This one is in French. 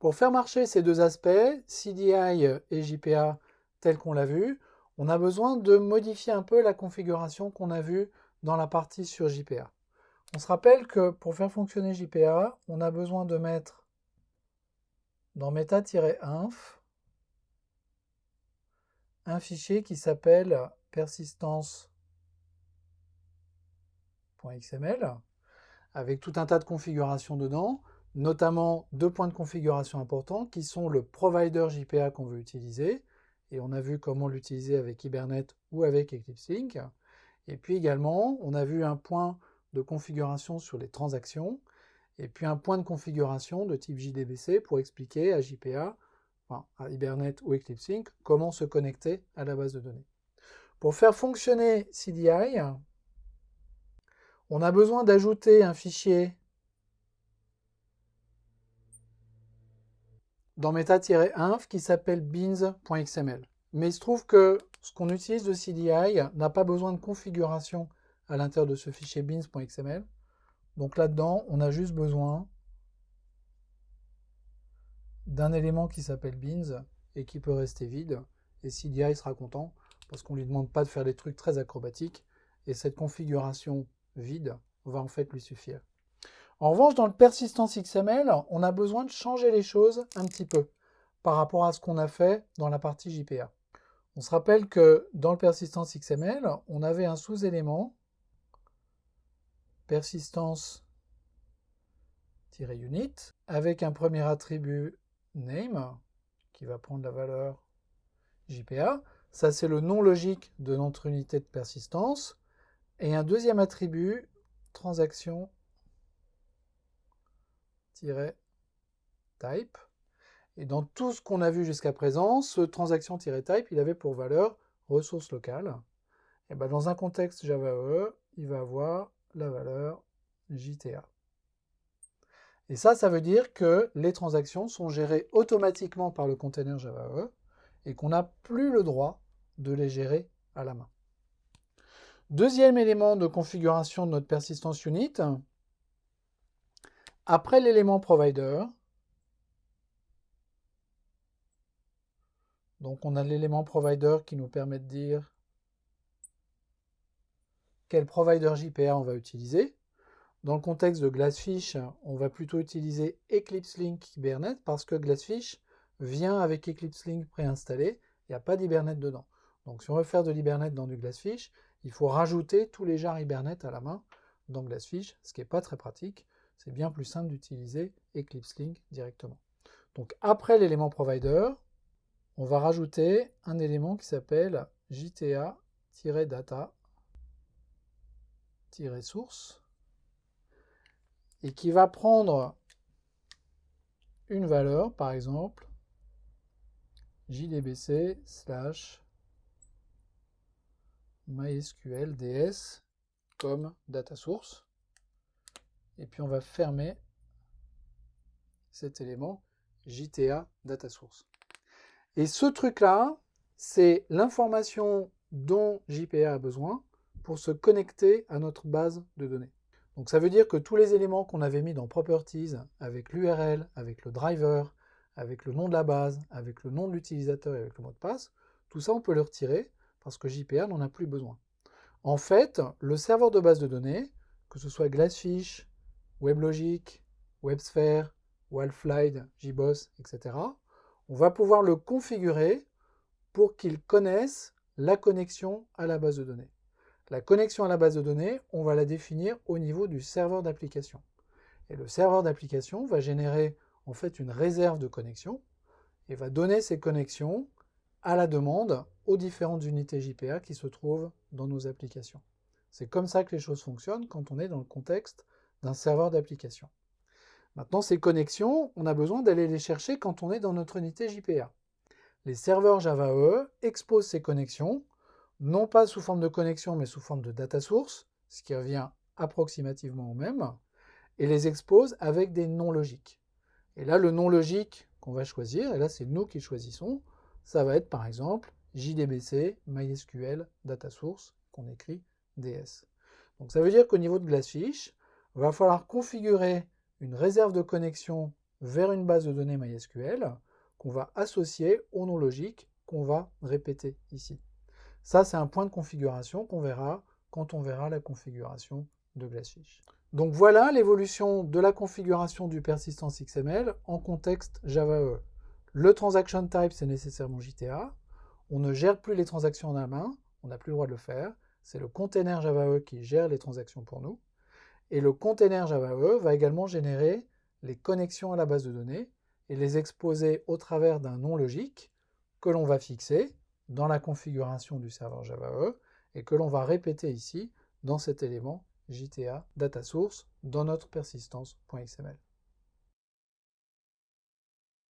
Pour faire marcher ces deux aspects, CDI et JPA tel qu'on l'a vu, on a besoin de modifier un peu la configuration qu'on a vue dans la partie sur JPA. On se rappelle que pour faire fonctionner JPA, on a besoin de mettre dans meta-inf un fichier qui s'appelle persistance.xml avec tout un tas de configurations dedans, notamment deux points de configuration importants qui sont le provider JPA qu'on veut utiliser, et on a vu comment l'utiliser avec Hibernate ou avec Eclipse Link. Et puis également, on a vu un point de configuration sur les transactions, et puis un point de configuration de type JDBC pour expliquer à JPA, enfin à Hibernate ou Eclipse Link, comment se connecter à la base de données. Pour faire fonctionner CDI, on a besoin d'ajouter un fichier dans meta-inf qui s'appelle beans.xml. Mais il se trouve que ce qu'on utilise de CDI n'a pas besoin de configuration à l'intérieur de ce fichier beans.xml. Donc là-dedans, on a juste besoin d'un élément qui s'appelle beans et qui peut rester vide. Et CDI sera content parce qu'on ne lui demande pas de faire des trucs très acrobatiques. Et cette configuration vide va en fait lui suffire. En revanche, dans le persistance XML, on a besoin de changer les choses un petit peu par rapport à ce qu'on a fait dans la partie JPA. On se rappelle que dans le persistance XML, on avait un sous-élément persistance-unit avec un premier attribut name qui va prendre la valeur JPA. Ça, c'est le nom logique de notre unité de persistance. Et un deuxième attribut transaction type. Et dans tout ce qu'on a vu jusqu'à présent, ce transaction-type, il avait pour valeur ressource locale. Et ben dans un contexte Java EE, il va avoir la valeur JTA. Et ça veut dire que les transactions sont gérées automatiquement par le container Java EE et qu'on n'a plus le droit de les gérer à la main. Deuxième élément de configuration de notre persistance unit, après l'élément provider, donc on a l'élément provider qui nous permet de dire quel provider JPA on va utiliser. Dans le contexte de Glassfish, on va plutôt utiliser Eclipse Link Hibernate parce que Glassfish vient avec Eclipse Link préinstallé, il n'y a pas d'Hibernate dedans. Donc si on veut faire de l'Hibernate dans du Glassfish, il faut rajouter tous les jars Hibernate à la main dans Glassfish, ce qui n'est pas très pratique. C'est bien plus simple d'utiliser Eclipse Link directement. Donc après l'élément provider, on va rajouter un élément qui s'appelle jta-data-source et qui va prendre une valeur, par exemple, jdbc / mysql ds comme data source. Et puis on va fermer cet élément JTA data source. Et ce truc-là, c'est l'information dont JPA a besoin pour se connecter à notre base de données. Donc ça veut dire que tous les éléments qu'on avait mis dans Properties, avec l'URL, avec le driver, avec le nom de la base, avec le nom de l'utilisateur et avec le mot de passe, tout ça on peut le retirer parce que JPA n'en a plus besoin. En fait, le serveur de base de données, que ce soit Glassfish, WebLogic, WebSphere, Wildfly, JBoss, etc., on va pouvoir le configurer pour qu'il connaisse la connexion à la base de données. La connexion à la base de données, on va la définir au niveau du serveur d'application. Et le serveur d'application va générer en fait une réserve de connexion et va donner ces connexions à la demande aux différentes unités JPA qui se trouvent dans nos applications. C'est comme ça que les choses fonctionnent quand on est dans le contexte d'un serveur d'application. Maintenant, ces connexions, on a besoin d'aller les chercher quand on est dans notre unité JPA. Les serveurs Java EE exposent ces connexions non pas sous forme de connexion, mais sous forme de data source, ce qui revient approximativement au même, et les expose avec des noms logiques. Et là, le nom logique qu'on va choisir, et là c'est nous qui choisissons, ça va être par exemple JDBC, MySQL, data source, qu'on écrit DS. Donc ça veut dire qu'au niveau de Glassfish, il va falloir configurer une réserve de connexion vers une base de données MySQL qu'on va associer au nom logique qu'on va répéter ici. Ça, c'est un point de configuration qu'on verra quand on verra la configuration de Glassfish. Donc voilà l'évolution de la configuration du persistance XML en contexte Java EE. Le transaction type, c'est nécessairement JTA. On ne gère plus les transactions en la main, on n'a plus le droit de le faire. C'est le container Java EE qui gère les transactions pour nous. Et le container Java EE va également générer les connexions à la base de données et les exposer au travers d'un nom logique que l'on va fixer dans la configuration du serveur Java EE et que l'on va répéter ici dans cet élément JTA data source dans notre persistance.xml.